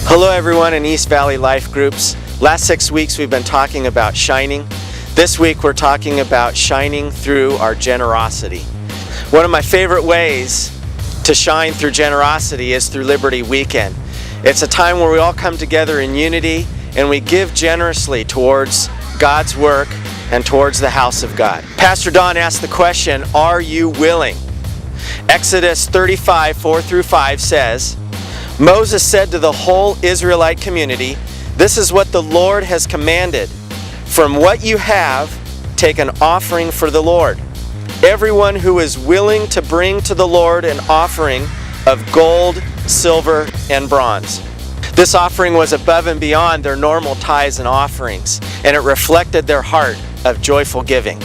Hello everyone in East Valley Life Groups. Last 6 weeks we've been talking about shining. This week we're talking about shining through our generosity. One of my favorite ways to shine through generosity is through Liberty Weekend. It's a time where we all come together in unity and we give generously towards God's work and towards the house of God. Pastor Don asked the question, are you willing? Exodus 35, 4-5 says, Moses said to the whole Israelite community, "This is what the Lord has commanded. From what you have, take an offering for the Lord. Everyone who is willing to bring to the Lord an offering of gold, silver, and bronze." This offering was above and beyond their normal tithes and offerings, and it reflected their heart of joyful giving.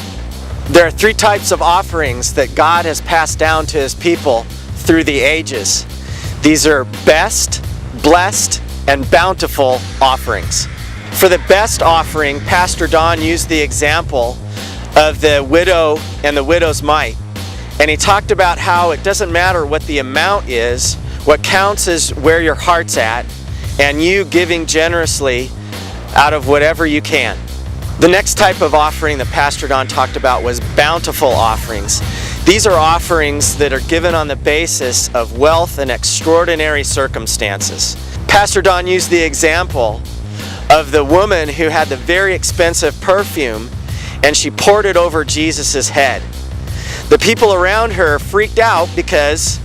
There are 3 types of offerings that God has passed down to His people through the ages. These are best, blessed, and bountiful offerings. For the best offering, Pastor Don used the example of the widow and the widow's mite. And he talked about how it doesn't matter what the amount is, what counts is where your heart's at, and you giving generously out of whatever you can. The next type of offering that Pastor Don talked about was bountiful offerings. These are offerings that are given on the basis of wealth and extraordinary circumstances. Pastor Don used the example of the woman who had the very expensive perfume and she poured it over Jesus' head. The people around her freaked out because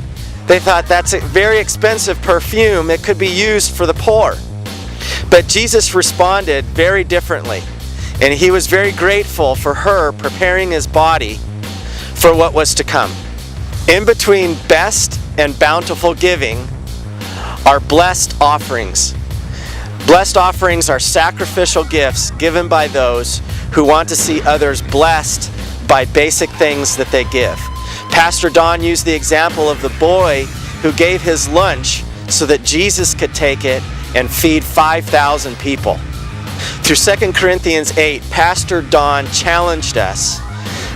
they thought that's a very expensive perfume. It could be used for the poor. But Jesus responded very differently. And He was very grateful for her preparing His body for what was to come. In between best and bountiful giving are blessed offerings. Blessed offerings are sacrificial gifts given by those who want to see others blessed by basic things that they give. Pastor Don used the example of the boy who gave his lunch so that Jesus could take it and feed 5,000 people. Through 2 Corinthians 8, Pastor Don challenged us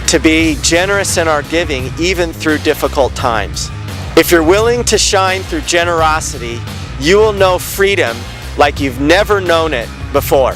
to be generous in our giving even through difficult times. If you're willing to shine through generosity, you will know freedom like you've never known it before.